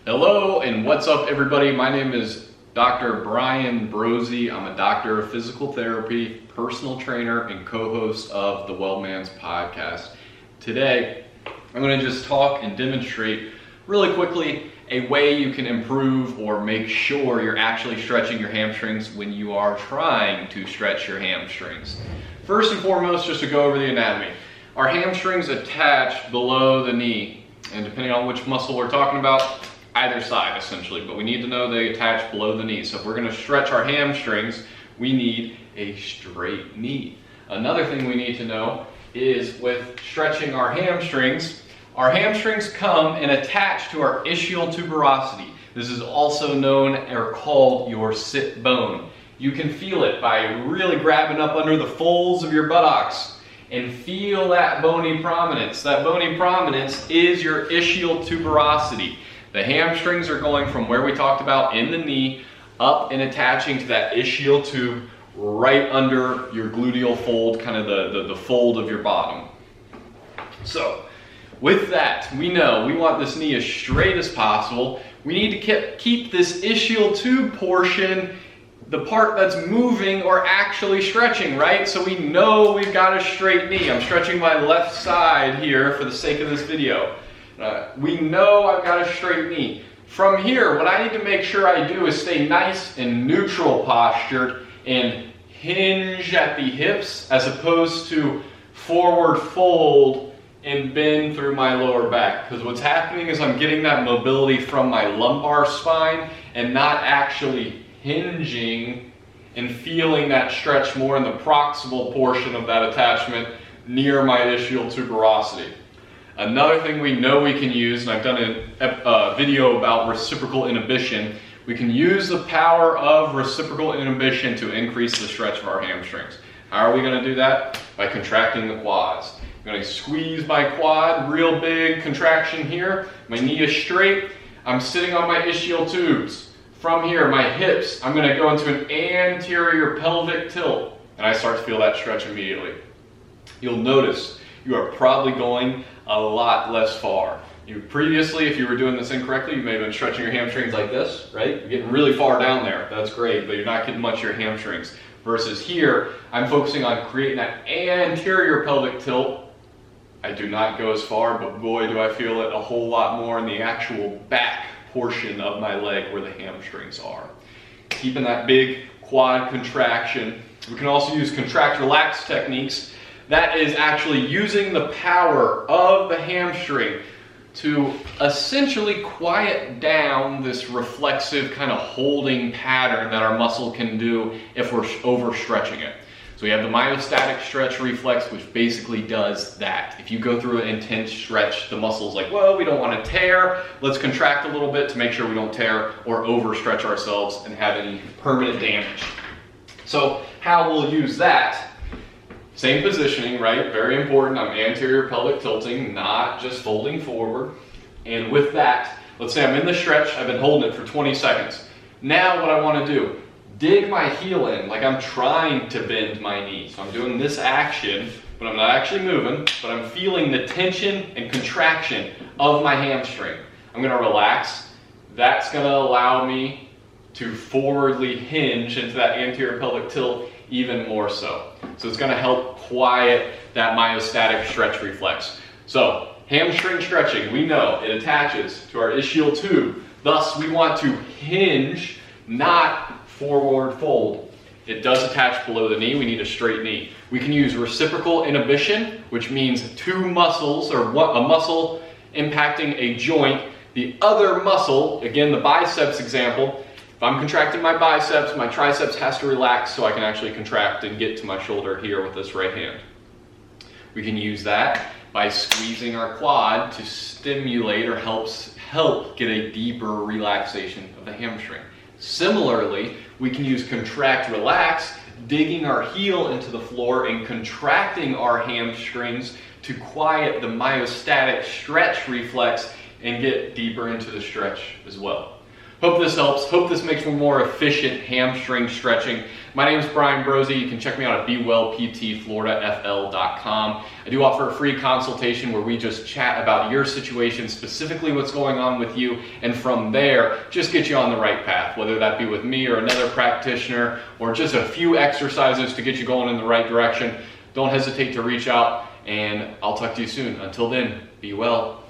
Hello and what's up everybody? My name is Dr. Bryan Brozy. I'm a doctor of physical therapy, personal trainer, and co-host of the Well Man's podcast. Today, I'm going to just talk and demonstrate really quickly a way you can improve or make sure you're actually stretching your hamstrings when you are trying to stretch your hamstrings. First and foremost, just to go over the anatomy. Our hamstrings attach below the knee, and depending on which muscle we're talking about, either side essentially, but we need to know they attach below the knee. So if we're going to stretch our hamstrings, we need a straight knee. Another thing we need to know is with stretching our hamstrings come and attach to our ischial tuberosity. This is also known or called your sit bone. You can feel it by really grabbing up under the folds of your buttocks and feel that bony prominence. That bony prominence is your ischial tuberosity. The hamstrings are going from where we talked about in the knee up and attaching to that ischial tube right under your gluteal fold, kind of the fold of your bottom. So with that, we know we want this knee as straight as possible. We need to keep this ischial tube portion, the part that's moving or actually stretching, right? So we know we've got a straight knee. I'm stretching my left side here for the sake of this video. We know I've got a straight knee. From here, what I need to make sure I do is stay nice and neutral postured and hinge at the hips as opposed to forward fold and bend through my lower back. Because what's happening is I'm getting that mobility from my lumbar spine and not actually hinging and feeling that stretch more in the proximal portion of that attachment near my ischial tuberosity. Another thing we know we can use, and I've done a video about reciprocal inhibition, we can use the power of reciprocal inhibition to increase the stretch of our hamstrings. How are we going to do that? By contracting the quads. I'm going to squeeze my quad, real big contraction here. My knee is straight. I'm sitting on my ischial tubes. From here, my hips, I'm going to go into an anterior pelvic tilt, and I start to feel that stretch immediately. You'll notice you are probably going a lot less far. Previously, if you were doing this incorrectly, you may have been stretching your hamstrings like this, right? You're getting really far down there. That's great, but you're not getting much of your hamstrings. Versus here, I'm focusing on creating that anterior pelvic tilt. I do not go as far, but boy, do I feel it a whole lot more in the actual back portion of my leg where the hamstrings are. Keeping that big quad contraction. We can also use contract-relax techniques. That is actually using the power of the hamstring to essentially quiet down this reflexive kind of holding pattern that our muscle can do if we're overstretching it. So we have the myostatic stretch reflex, which basically does that. If you go through an intense stretch, the muscle's like, well, we don't want to tear. Let's contract a little bit to make sure we don't tear or overstretch ourselves and have any permanent damage. So how we'll use that? Same positioning, right? Very important. I'm anterior pelvic tilting, not just folding forward. And with that, let's say I'm in the stretch. I've been holding it for 20 seconds. Now what I want to do, dig my heel in like I'm trying to bend my knee. So I'm doing this action, but I'm not actually moving, but I'm feeling the tension and contraction of my hamstring. I'm going to relax. That's going to allow me to forwardly hinge into that anterior pelvic tilt even more so. So it's going to help quiet that myostatic stretch reflex. So hamstring stretching, we know it attaches to our ischial tube. Thus, we want to hinge, not forward fold. It does attach below the knee. We need a straight knee. We can use reciprocal inhibition, which means two muscles or a muscle impacting a joint. The other muscle, again, the biceps example, if I'm contracting my biceps, my triceps has to relax so I can actually contract and get to my shoulder here with this right hand. We can use that by squeezing our quad to stimulate or help get a deeper relaxation of the hamstring. Similarly, we can use contract relax, digging our heel into the floor and contracting our hamstrings to quiet the myostatic stretch reflex and get deeper into the stretch as well. Hope this helps. Hope this makes for more efficient hamstring stretching. My name is Bryan Brozy. You can check me out at B.Well.PTFloridaFL.com. I do offer a free consultation where we just chat about your situation, specifically what's going on with you, and from there, just get you on the right path, whether that be with me or another practitioner, or just a few exercises to get you going in the right direction. Don't hesitate to reach out, and I'll talk to you soon. Until then, be well.